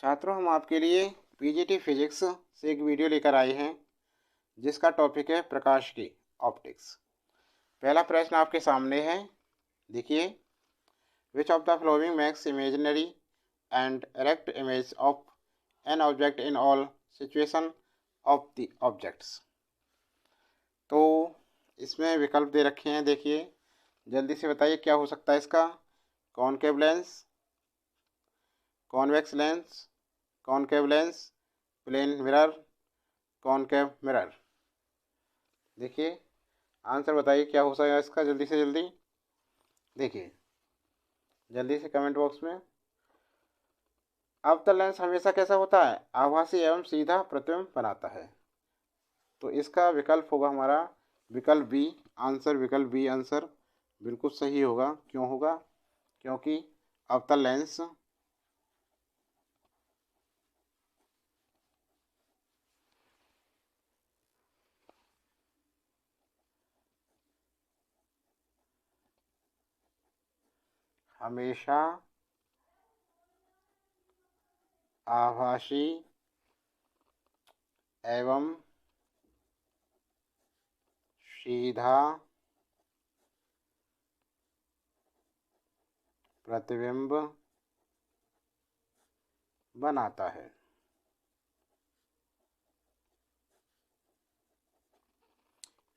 छात्रों, हम आपके लिए पीजीटी फिजिक्स से एक वीडियो लेकर आए हैं जिसका टॉपिक है प्रकाश की ऑप्टिक्स। पहला प्रश्न आपके सामने है, देखिए, which of the flowing max imaginary and erect image of an object in all situation of the objects. तो इसमें विकल्प दे रखे हैं, देखिए, जल्दी से बताइए क्या हो सकता है इसका। Concave lens, convex lens, concave lens, plane mirror, concave mirror. देखिए, आंसर बताइए क्या हो सकता है इसका, जल्दी से जल्दी देखिए, जल्दी से कमेंट बॉक्स में। अवतल लेंस हमेशा कैसा होता है, आभासी एवं सीधा प्रतिबिंब बनाता है। तो इसका विकल्प होगा हमारा विकल्प बी आंसर। विकल्प बी आंसर बिल्कुल सही होगा। क्यों होगा? क्योंकि अवतल लेंस हमेशा आभासी एवं सीधा प्रतिबिंब बनाता है।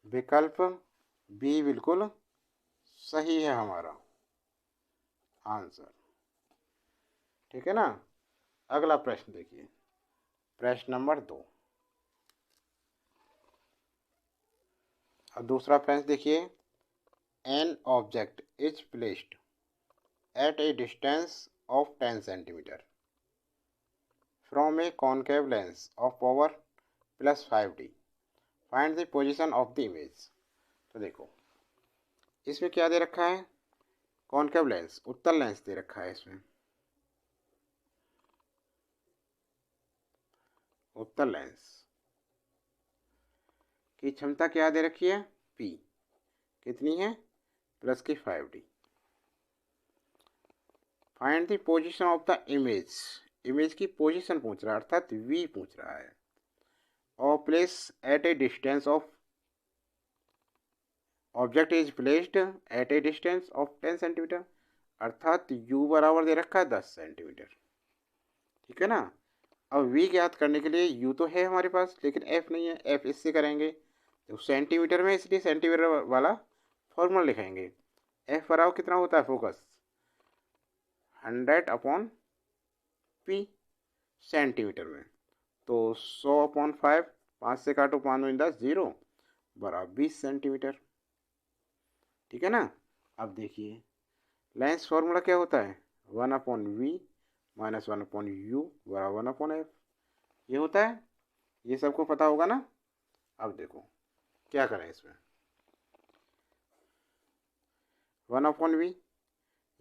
विकल्प बी बिल्कुल सही है हमारा आंसर। ठीक है ना। अगला प्रश्न देखिए, प्रश्न नंबर 2। अब दूसरा प्रश्न देखिए, an object is placed at A distance of 10 centimetre from A concave lens of power +5d, find the position of the image. तो देखो, इसमें क्या दे रखा है, कॉनकेव लेंस, उत्तल लेंस दे रखा है। इसमें उत्तल लेंस की क्षमता क्या दे रखी है, P कितनी है, +5d। Find the position of the image, image की पोजीशन पूछ रहा है, अर्थात V पूछ रहा है। और place at A distance of, object is placed at A distance of 10 centimetre, अर्थात U बराबर दे रखा है 10 सेंटीमीटर। ठीक है ना। अब V ज्ञात करने के लिए U तो है हमारे पास, लेकिन F नहीं है। F इससे करेंगे तो सेंटीमीटर में, इसलिए सेंटीमीटर वाला फॉर्मूला लिखेंगे। F बराबर कितना होता है, फोकस 100/P सेंटीमीटर में। तो 100/5, 5 से काटो, 5 में 10, 0 बराबर 20 सेंटीमीटर। ठीक है ना। अब देखिए, लेंस फॉर्मूला क्या होता है, 1/V माइनस 1/U बराबर 1/F, ये होता है। ये सबको पता होगा ना। अब देखो क्या करें इसमें, 1/V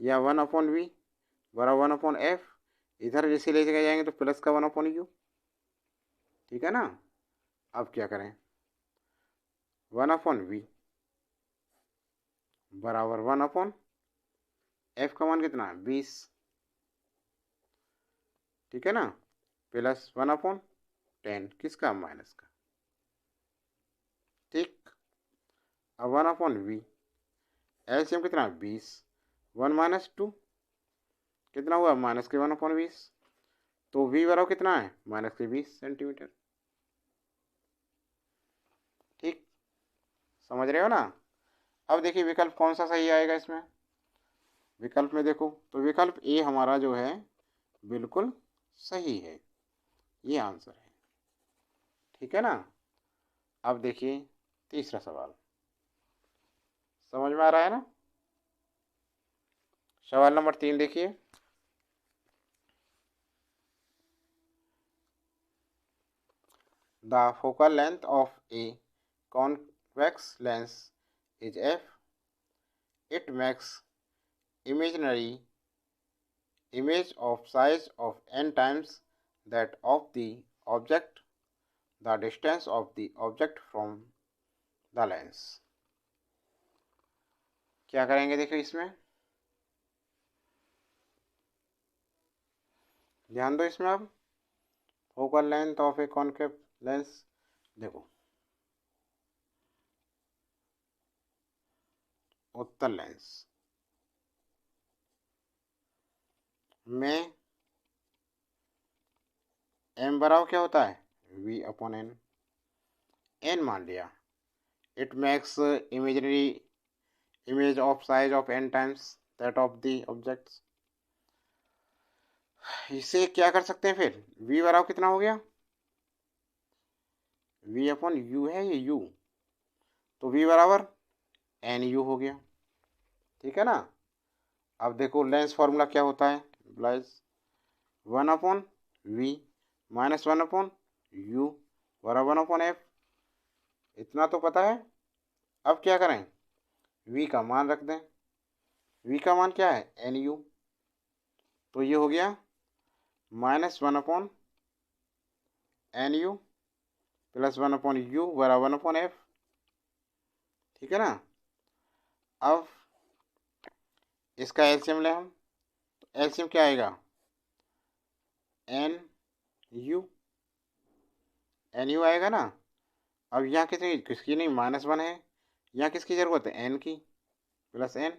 या 1/V बराबर 1/F, इधर जैसे ले जाएंगे तो प्लस का 1/U। ठीक है ना। अब क्या करें, 1/V बराबर 1/F का मान कितना है, 20। ठीक है ना, प्लस 1/10, किसका, माइनस का। ठीक। अब 1/V एलसीएम कितना है, 20, 1 - 2 कितना हुआ, माइनस के 1/20। तो V बराबर कितना है, -20 सेंटीमीटर। ठीक, समझ रहे हो ना। अब देखिए विकल्प कौन सा सही आएगा इसमें। विकल्प में देखो तो विकल्प ए हमारा जो है बिल्कुल सही है, ये आंसर है। ठीक है ना। अब देखिए तीसरा सवाल, समझ में आ रहा है ना। सवाल नंबर 3 देखिए, the focal length of a convex lens is F, it makes imaginary image of size of n times that of the object, the distance of the object from the lens। क्या करेंगे देखो इसमें, ध्यान दो इसमें। अब focal length of a concave lens, देखो उत्तल लेंस में एम बराबर क्या होता है, वी अपॉन एन। एन मान लिया, it makes imaginary image of size of n times that of the objects. इसे क्या कर सकते हैं फिर, v बराबर कितना हो गया, v अपॉन यू है ये u, तो v बराबर एन यू हो गया। ठीक है ना। अब देखो लेंस फॉर्मूला क्या होता है, ब्लाइज 1 upon v minus 1 upon u बराबर 1 अपॉन एफ, इतना तो पता है। अब क्या करें, v का मान रख दें, v का मान क्या है एन यू, तो ये हो गया minus 1 upon n u plus 1 upon u बराबर 1 अपॉन एफ। ठीक है ना। अब इसका एलसीएम ले हम, तो एलसीएम क्या आएगा, एन यू आएगा ना। अब यहाँ किसकी नहीं, -1 है, यहाँ किसकी जरूरत है, एन की, प्लस एन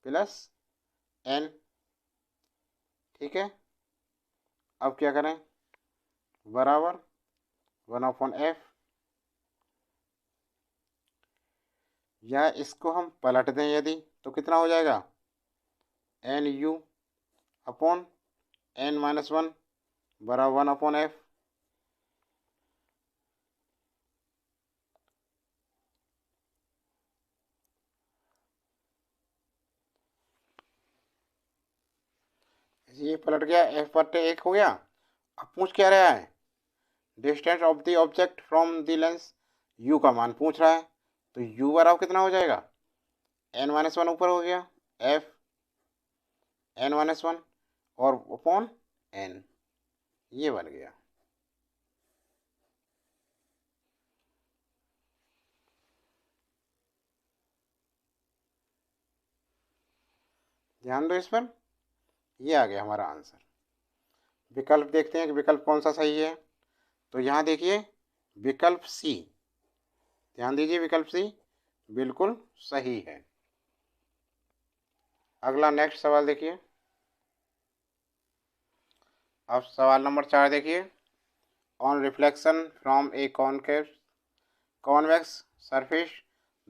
प्लस एन। ठीक है। अब क्या करें, बराबर 1 अपॉन एफ, या इसको हम पलट दें यदि, तो कितना हो जाएगा, n u upon n minus 1 बराबर 1 अपॉन एफ। ये पलट गया, एफ बटे 1 हो गया। अब पूछ क्या रहा है, distance of the object from the lens, you का मान पूछ रहा है, तो यू बराबर कितना हो जाएगा, एन माइनस 1 ऊपर हो गया, एफ एन माइनस 1 और अपॉन एन, ये बन गया। ध्यान दो इस पर, ये आ गया हमारा आंसर। विकल्प देखते हैं कि विकल्प कौन सा सही है। तो यहाँ देखिए विकल्प सी, ध्यान दीजिए विकल्प सी बिल्कुल सही है। अगला नेक्स्ट सवाल देखिए। अब सवाल नंबर 4 देखिए, on reflection from a convex surface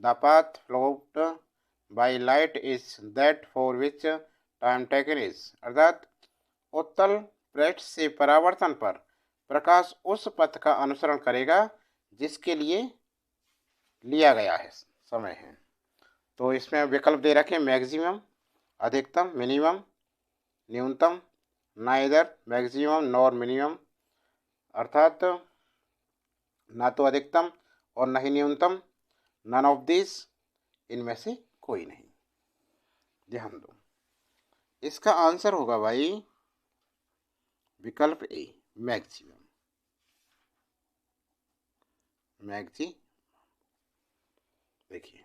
the path flowed by light is that for which time taken is, अर्थात उत्तल पृष्ठ से परावर्तन पर प्रकाश उस पथ का अनुसरण करेगा जिसके लिए लिया गया है समय है। तो इसमें विकल्प दे रखे मैक्सिमम, अधिकतम, मिनिमम, न्यूनतम, नाइदर मैक्सिमम नॉर मिनिमम, अर्थात ना तो अधिकतम और न ही न्यूनतम, नन ऑफ दिस, इनमें से कोई नहीं। ध्यान दो, इसका आंसर होगा भाई विकल्प ए, मैक्सिमम। देखिए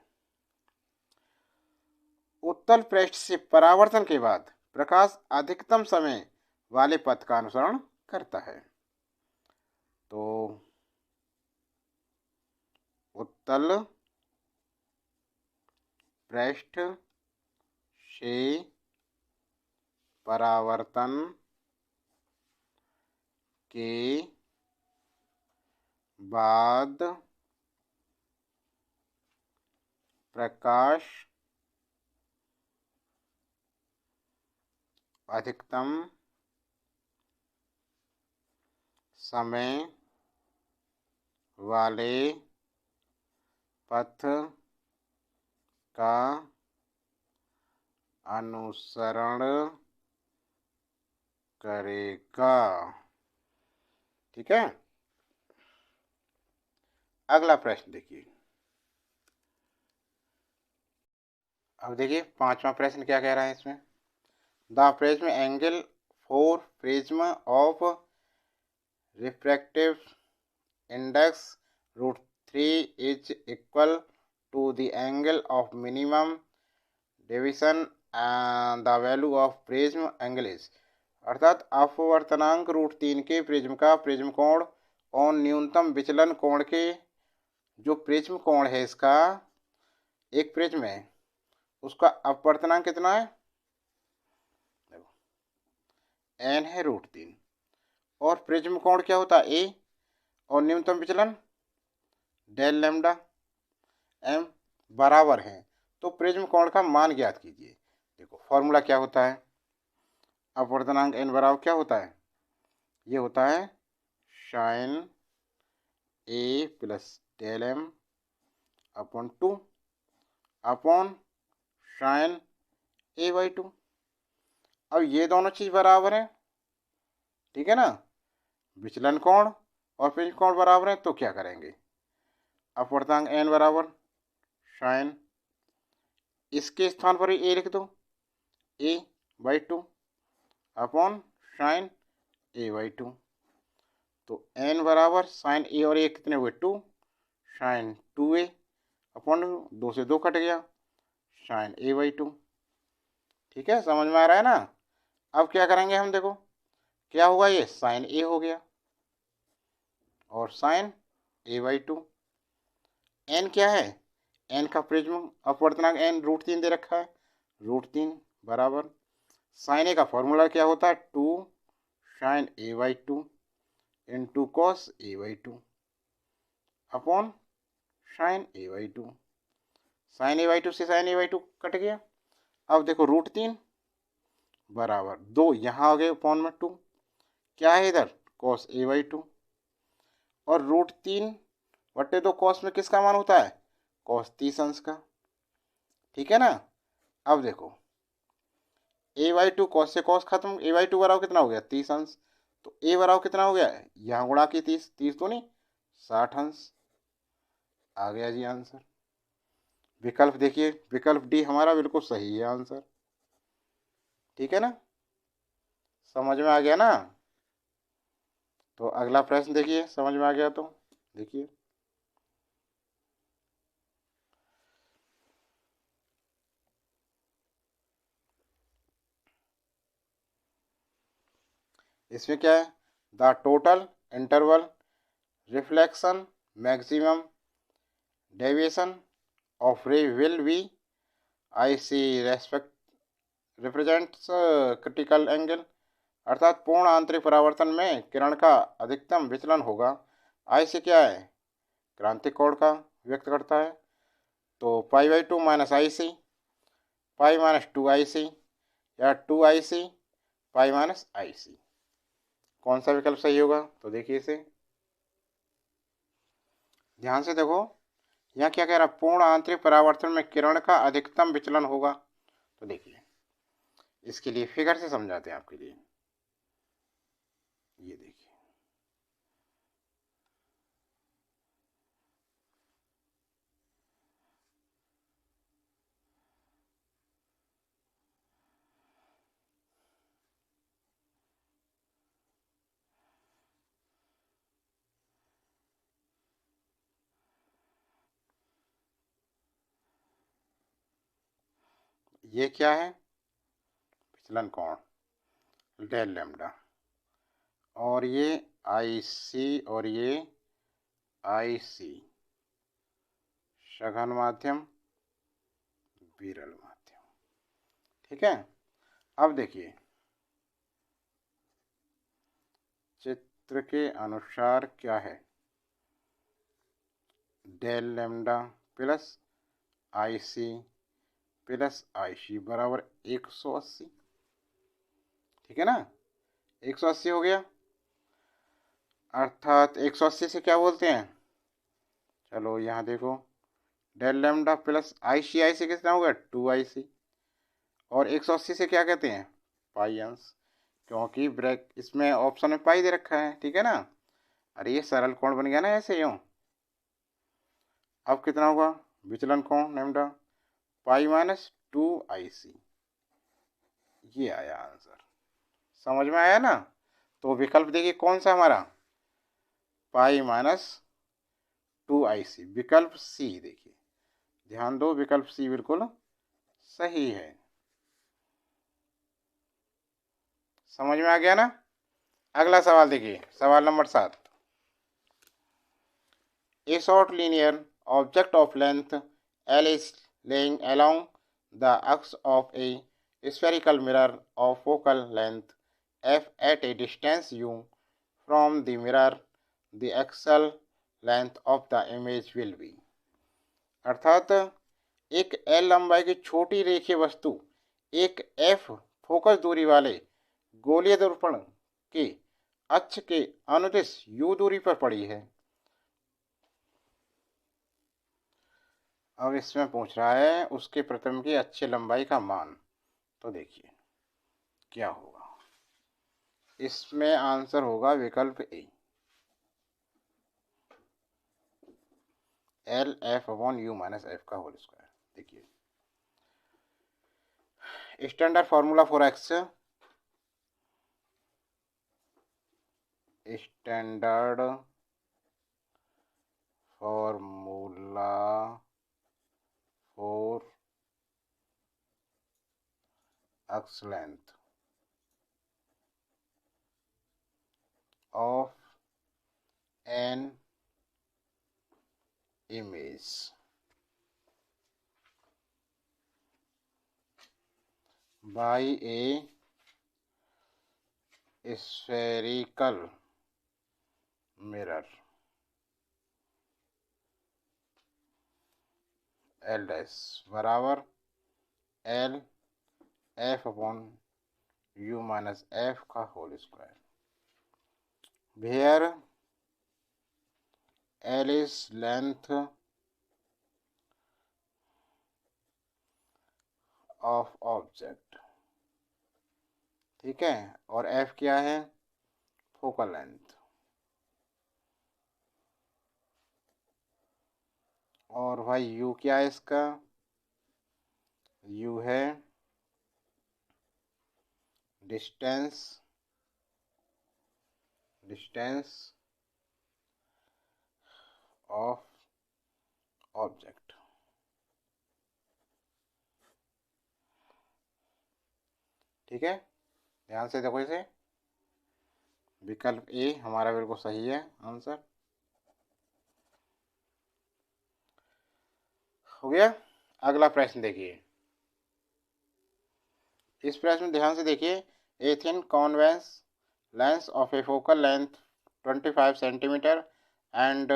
उत्तल पृष्ठ से परावर्तन के बाद प्रकाश अधिकतम समय वाले पथ का अनुसरण करता है। तो उत्तल पृष्ठ से परावर्तन के बाद प्रकाश अधिकतम समय वाले पथ का अनुसरण करेगा। ठीक है। अगला प्रश्न देखिए। अब देखिए 5वां प्रश्न क्या कह रहा है इसमें, the prism angle for prism of refractive index √3 is equal to the angle of minimum deviation the value of prism angle is, अर्थात अपवर्तनांक √3 के प्रिज्म का प्रिज्म कोण और न्यूनतम विचलन कोण के, जो प्रिज्म कोण है इसका, एक प्रिज्म है उसका अपवर्तनांक कितना है, देखो n है √3, और प्रिज्म कोण क्या होता है a, और न्यूनतम विचलन डेल लैम्डा m बराबर है। तो प्रिज्म कोण का मान ज्ञात कीजिए। देखो फॉर्मूला क्या होता है, अपवर्तनांक n बराबर क्या होता है, ये होता है sine a plus del m upon 2 upon sine a/2। अब ये दोनों चीज बराबर है, ठीक है ना, विचलन कोण और प्रिज्म कोण बराबर है, तो क्या करेंगे, अपवर्तनांक n बराबर साइन, इसके स्थान पर a लिख दो, a/2 अपॉन साइन a/2। तो n बराबर साइन a और a कितने हुए 2, साइन 2a अपॉन 2 से 2 कट गया, साइन a/2। ठीक है, समझ में आ रहा है ना। अब क्या करेंगे हम, देखो क्या हुआ, ये साइन a हो गया और साइन a/2। n क्या है, n का प्रिज्म अपवर्तनांक n √3 दे रखा है, √3 बराबर साइन a का फॉर्मूला क्या होता है 2 sine a/2 into cos a/2 upon sine a/2। Sine a/2 से साइन a/2 कट गया। अब देखो √3 बराबर 2 यहाँ आ गए अपॉन में 2, क्या है इधर कॉस a/2, और √3/2 कॉस में किसका मान होता है, कॉस 30 अंश का। ठीक है ना। अब देखो a/2 कॉस से कॉस खत्म, a/2 बराबर कितना हो गया 30 अंश, तो a बराबर कितना हो गया, यहाँ गुणा की 30, 30 तो नहीं 60 अंश, आ गया जी आंसर। विकल्प देखिए, विकल्प डी हमारा बिल्कुल सही है आंसर। ठीक है ना, समझ में आ गया ना। तो अगला प्रश्न देखिए, समझ में आ गया तो देखिए, इसमें क्या है, the total internal reflection maximum deviation of ray will be I C respect represents critical angle, अर्थात पूर्ण आंतरिक परावर्तन में किरण का अधिकतम विचलन होगा, आई से क्या है, क्रांतिक कोण का व्यक्त करता है। तो π/2 माइनस आई सी, पाई माइनस 2IC या 2IC पाई माइनस IC, कौन सा विकल्प सही होगा। तो देखिए इसे ध्यान से देखो, यहाँ क्या कह रहा है, पूर्ण आंतरिक परावर्तन में किरण का अधिकतम विचलन होगा। तो देखिए इसके लिए फिगर से समझाते हैं आपके लिए, ये देखिए ये क्या है, विचलन कोण डेल लैम्डा, और ये IC और ये IC, सघन माध्यम विरल माध्यम। ठीक है, अब देखिए चित्र के अनुसार क्या है, del lambda plus IC plus IC बराबर 180। ठीक है ना, 180 हो गया, अर्थात 180 से क्या बोलते हैं, चलो यहाँ देखो डेल लैम्डा प्लस IC कितना हो गया 2IC, और 180 से क्या कहते हैं पाई अंश, क्योंकि ब्रैक इसमें ऑप्शन में पाई दे रखा है। ठीक है ना, अरे ये सरल कोण बन गया ना ऐसे यूँ। अब कितना होगा विचलन कोण लैम्डा, पाई माइनस 2IC, ये आया आंसर। समझ में आया ना। तो विकल्प देखिए कौन सा हमारा, पाई माइनस 2IC, विकल्प सी। देखिए ध्यान दो, विकल्प सी बिल्कुल सही है। समझ में आ गया ना। अगला सवाल देखिए, सवाल number 7। A short linear object of length L is laying along the axis of a spherical mirror of focal length f at a distance u from the mirror. The axial length of the image will be। अर्थात एक L लंबाई की छोटी रेखीय वस्तु एक f focus दूरी वाले गोलीय दर्पण के अक्ष के अनुदिश u दूरी पर पड़ी है। अब इसमें पूछ रहा है उसके प्रतिबिंब की अक्षीय लंबाई का मान। तो देखिए क्या होगा, इसमें आंसर होगा विकल्प A, L F upon U minus F का होल स्क्वायर। देखिए standard formula for X, standard formula for X length of an image by a spherical mirror L dash बराबर L F upon U minus F का whole square. Where L is length of object, ठीक है, और F क्या है, focal length, और भाई U क्या है इसका, U है डिस्टेंस ऑफ ऑब्जेक्ट। ठीक है, ध्यान से देखो इसे, विकल्प ए हमारा बिल्कुल सही है आंसर। हो गया। अगला प्रश्न देखिए, इस प्रश्न में ध्यान से देखिए। A thin convex lens of A focal length 25 centimetre and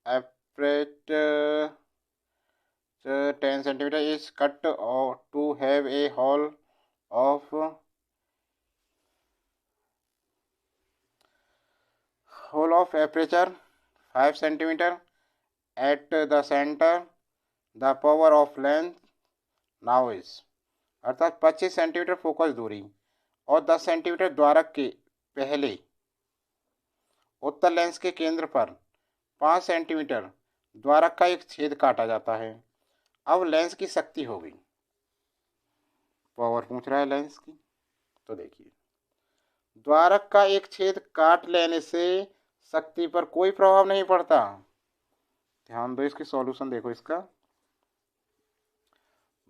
aperture 10 centimeter is cut to have a hole of aperture 5 centimeter at the center. The power of length now is, अर्थात 25 सेंटीमीटर फोकस दूरी और 10 centimetre द्वारक के पहले उत्तर lens के केंद्र पर 5 centimetre द्वारक का एक छेद काटा जाता है। अब लेंस की शक्ति होगी, पावर पूछ रहा है लेंस की। तो देखिए द्वारक का एक छेद काट लेने से शक्ति पर कोई प्रभाव नहीं पड़ता। ध्यान दो, इसकी सॉल्यूशन देखो इसका।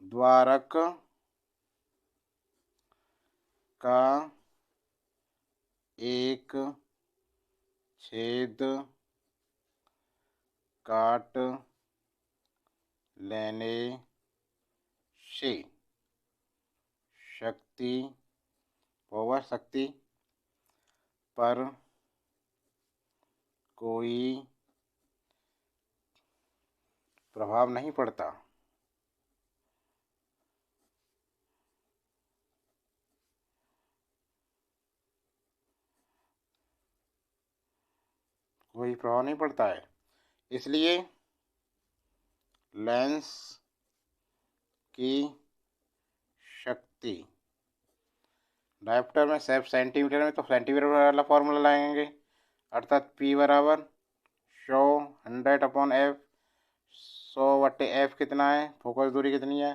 द्वारक का एक छेद काट लेने से शक्ति पर कोई प्रभाव नहीं पड़ता। कोई प्रभाव नहीं पड़ता है, इसलिए लेंस की शक्ति डायप्टर में सेंटीमीटर में, तो सेंटीमीटर वाला फॉर्मूला लगाएंगे, अर्थात P बराबर 100 अपॉन F। 100/F कितना है, फोकस दूरी कितनी है,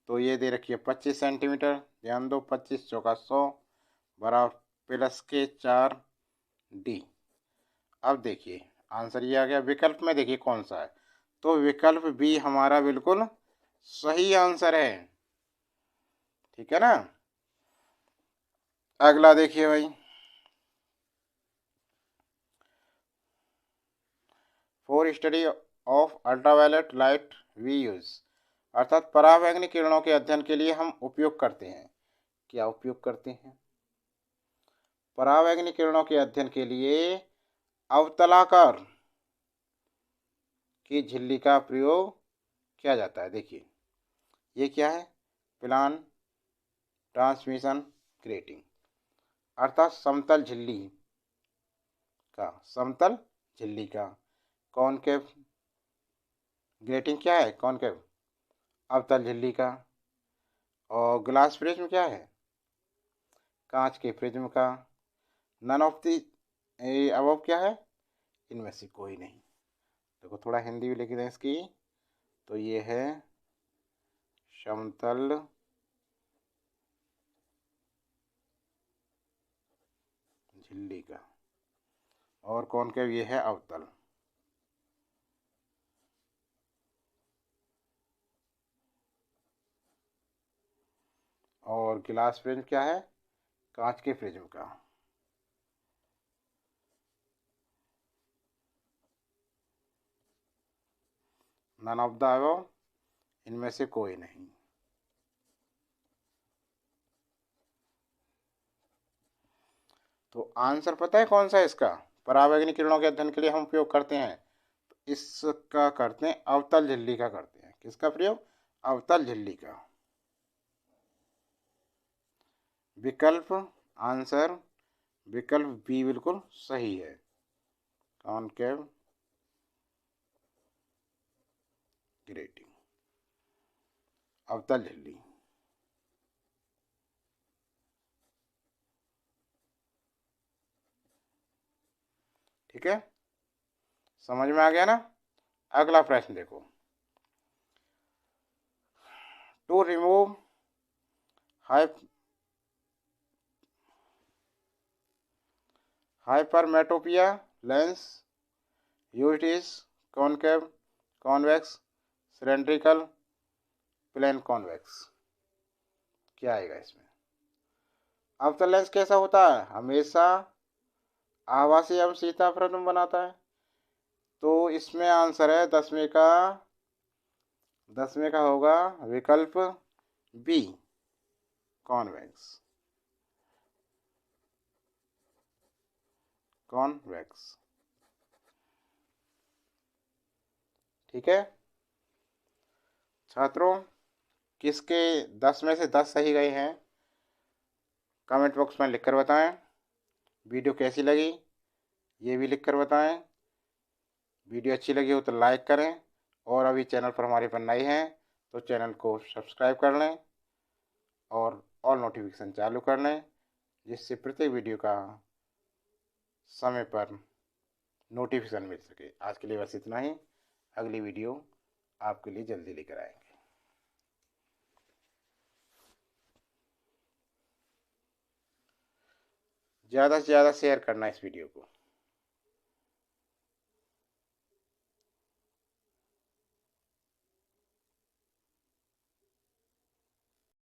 तो ये दे रखी है 25 सेंटीमीटर। ध्यान दो, 25 चौका 100 बराबर प्लस के 4D। अब देखिए आंसर ये आ गया। विकल्प में देखिए कौन सा है, तो विकल्प बी हमारा बिल्कुल सही आंसर है। ठीक है ना। अगला देखिए भाई, for study of ultraviolet light we use, अर्थात पराबैंगनी किरणों के अध्ययन के लिए हम उपयोग करते हैं। क्या उपयोग करते हैं? पराबैंगनी किरणों के अध्ययन के लिए अवतलाकार की झिल्ली का प्रयोग किया जाता है। देखिए ये क्या है? प्लान ट्रांसमिशन ग्रेटिंग, अर्थात समतल झिल्ली का कॉनकेव ग्रेटिंग क्या है? कॉनकेव अवतल झिल्ली का। और ग्लास प्रिज्म क्या है? कांच के प्रिज्म का। नन ऑफ दी अबव क्या है? इनमें से कोई नहीं। देखो थोड़ा हिंदी भी लिख दें इसकी, तो ये है समतल झिल्ली का, और कॉनकेव ये है अवतल। और गिलास प्रिज्म क्या है? कांच के प्रिज्म का। नन ऑफ द अबव, इनमें से कोई नहीं। तो आंसर पता है कौन सा है इसका? पराबैंगनी किरणों के अध्ययन के लिए हम उपयोग करते हैं, तो इसका करते हैं अवतल झिल्ली का करते हैं। किसका प्रयोग? अवतल झिल्ली का। विकल्प आंसर विकल्प बी बिल्कुल सही है, कॉनकेव ग्रेटिंग अवतल झिल्ली। ठीक है, समझ में आ गया ना? अगला प्रश्न देखो, to remove hypermetropia lens used is concave, convex, cylindrical, plane convex. क्या आएगा इसमें? अवतल लेंस कैसा होता है? हमेशा आभासी एवं सीधा प्रतिबिंब बनाता है। तो इसमें आंसर है 10वें का होगा विकल्प बी, कॉन्वेक्स। ठीक है छात्रों, किसके 10 में से 10 सही गए हैं कमेंट बॉक्स में लिखकर बताएं। वीडियो कैसी लगी ये भी लिखकर बताएं। वीडियो अच्छी लगी हो तो लाइक करें, और अभी चैनल पर हमारे पर नए हैं तो चैनल को सब्सक्राइब कर लें और ऑल नोटिफिकेशन चालू कर लें, जिससे प्रत्येक वीडियो का समय पर नोटिफिकेशन मिल सके। आज के लिए बस इतना ही, अगली वीडियो आपके लिए जल्दी लेकर आएंगे। ज़्यादा से ज़्यादा शेयर करना इस वीडियो को।